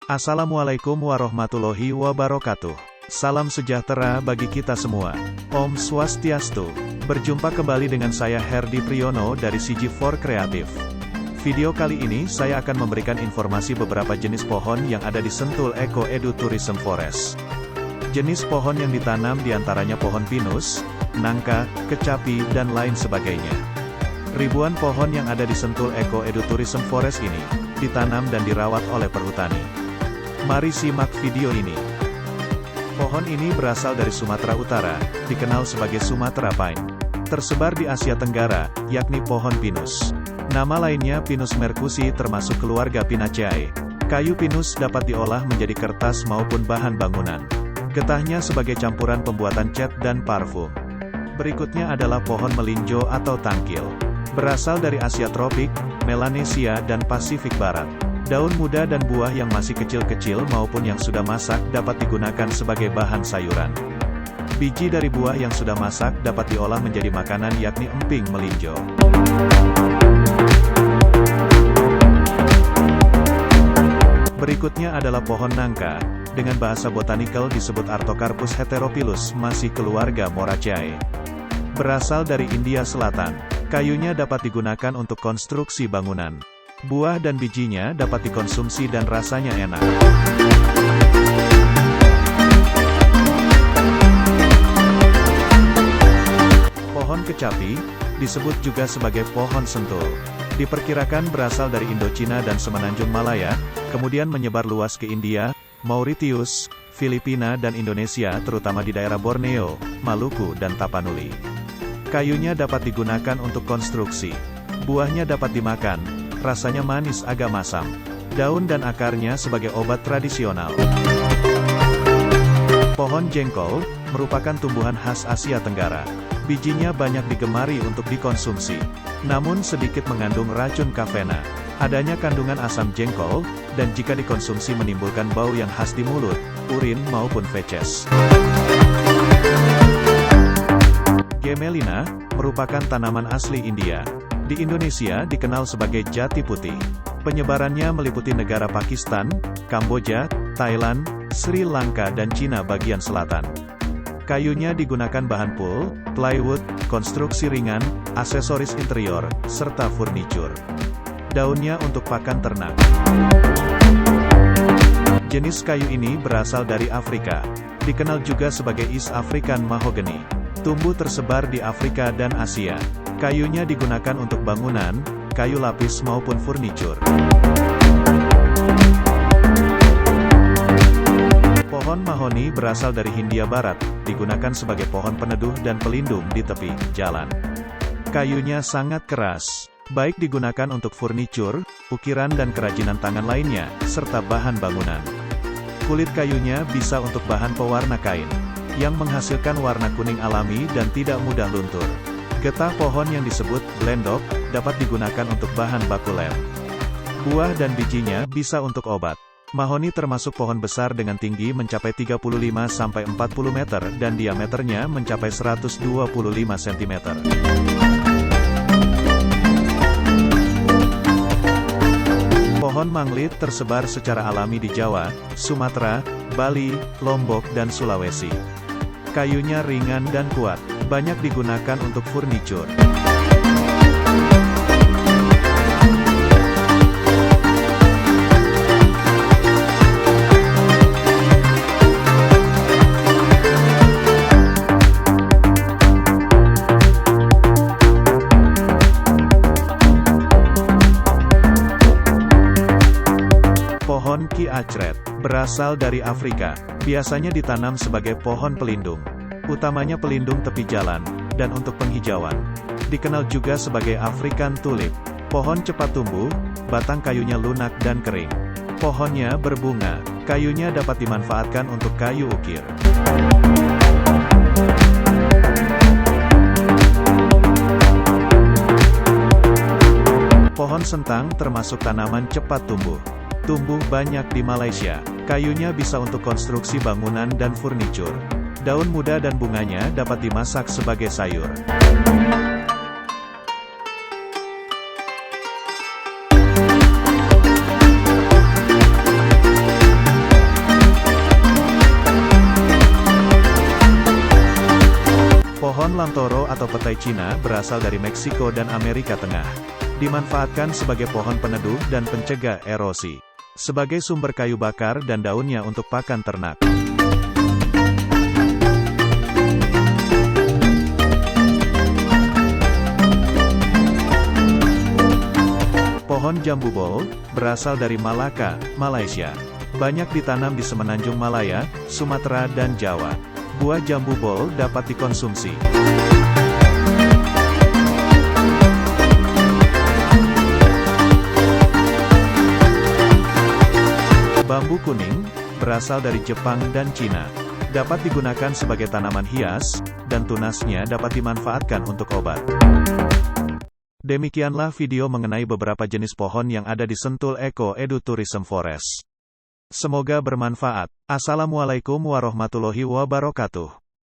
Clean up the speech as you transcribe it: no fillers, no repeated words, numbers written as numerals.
Assalamualaikum warahmatullahi wabarakatuh. Salam sejahtera bagi kita semua. Om Swastiastu. Berjumpa kembali dengan saya Herdi Priyono dari CG4 Kreatif. Video kali ini saya akan memberikan informasi beberapa jenis pohon yang ada di Sentul Eco Edu Tourism Forest. Jenis pohon yang ditanam diantaranya pohon pinus, nangka, kecapi, dan lain sebagainya. Ribuan pohon yang ada di Sentul Eco Edu Tourism Forest ini, ditanam dan dirawat oleh perhutani. Mari simak video ini. Pohon ini berasal dari Sumatera Utara, dikenal sebagai Sumatra Pine. Tersebar di Asia Tenggara, yakni pohon pinus. Nama lainnya Pinus mercusi termasuk keluarga Pinaceae. Kayu pinus dapat diolah menjadi kertas maupun bahan bangunan. Getahnya sebagai campuran pembuatan cat dan parfum. Berikutnya adalah pohon melinjo atau tangkil. Berasal dari Asia tropik, Melanesia dan Pasifik Barat. Daun muda dan buah yang masih kecil-kecil maupun yang sudah masak dapat digunakan sebagai bahan sayuran. Biji dari buah yang sudah masak dapat diolah menjadi makanan yakni emping melinjo. Berikutnya adalah pohon nangka, dengan bahasa botanikal disebut Artocarpus heterophyllus, masih keluarga Moraceae. Berasal dari India Selatan, kayunya dapat digunakan untuk konstruksi bangunan. Buah dan bijinya dapat dikonsumsi dan rasanya enak. Pohon kecapi, disebut juga sebagai pohon sentul. Diperkirakan berasal dari Indochina dan Semenanjung Malaya, kemudian menyebar luas ke India, Mauritius, Filipina dan Indonesia terutama di daerah Borneo, Maluku dan Tapanuli. Kayunya dapat digunakan untuk konstruksi. Buahnya dapat dimakan. Rasanya manis agak masam. Daun dan akarnya sebagai obat tradisional. Pohon jengkol, merupakan tumbuhan khas Asia Tenggara. Bijinya banyak digemari untuk dikonsumsi. Namun sedikit mengandung racun kafena. Adanya kandungan asam jengkol, dan jika dikonsumsi menimbulkan bau yang khas di mulut, urin maupun feces. Gemelina, merupakan tanaman asli India. Di Indonesia dikenal sebagai jati putih. Penyebarannya meliputi negara Pakistan, Kamboja, Thailand, Sri Lanka dan Cina bagian selatan. Kayunya digunakan bahan pool, plywood, konstruksi ringan, aksesoris interior, serta furnitur. Daunnya untuk pakan ternak. Jenis kayu ini berasal dari Afrika. Dikenal juga sebagai East African Mahogany. Tumbuh tersebar di Afrika dan Asia. Kayunya digunakan untuk bangunan, kayu lapis maupun furnitur. Pohon mahoni berasal dari Hindia Barat, digunakan sebagai pohon peneduh dan pelindung di tepi jalan. Kayunya sangat keras, baik digunakan untuk furnitur, ukiran dan kerajinan tangan lainnya, serta bahan bangunan. Kulit kayunya bisa untuk bahan pewarna kain, yang menghasilkan warna kuning alami dan tidak mudah luntur. Getah pohon yang disebut blendok, dapat digunakan untuk bahan baku lem. Buah dan bijinya bisa untuk obat. Mahoni termasuk pohon besar dengan tinggi mencapai 35–40 meter dan diameternya mencapai 125 cm. Pohon manglit tersebar secara alami di Jawa, Sumatera, Bali, Lombok dan Sulawesi. Kayunya ringan dan kuat, banyak digunakan untuk furnitur. Pohon Ki Acret, berasal dari Afrika, biasanya ditanam sebagai pohon pelindung. Utamanya pelindung tepi jalan, dan untuk penghijauan. Dikenal juga sebagai African Tulip. Pohon cepat tumbuh, batang kayunya lunak dan kering. Pohonnya berbunga, kayunya dapat dimanfaatkan untuk kayu ukir. Pohon sentang termasuk tanaman cepat tumbuh. Tumbuh banyak di Malaysia. Kayunya bisa untuk konstruksi bangunan dan furnitur. Daun muda dan bunganya dapat dimasak sebagai sayur. lamtoro atau petai Cina berasal dari Meksiko dan Amerika Tengah. Dimanfaatkan sebagai pohon peneduh dan pencegah erosi. Sebagai sumber kayu bakar dan daunnya untuk pakan ternak. Pohon jambu bol, berasal dari Malaka, Malaysia. Banyak ditanam di semenanjung Malaya, Sumatera dan Jawa. Buah jambu bol dapat dikonsumsi. Bambu kuning, berasal dari Jepang dan Cina. Dapat digunakan sebagai tanaman hias, dan tunasnya dapat dimanfaatkan untuk obat. Demikianlah video mengenai beberapa jenis pohon yang ada di Sentul Eco Edu Tourism Forest. Semoga bermanfaat. Assalamualaikum warahmatullahi wabarakatuh.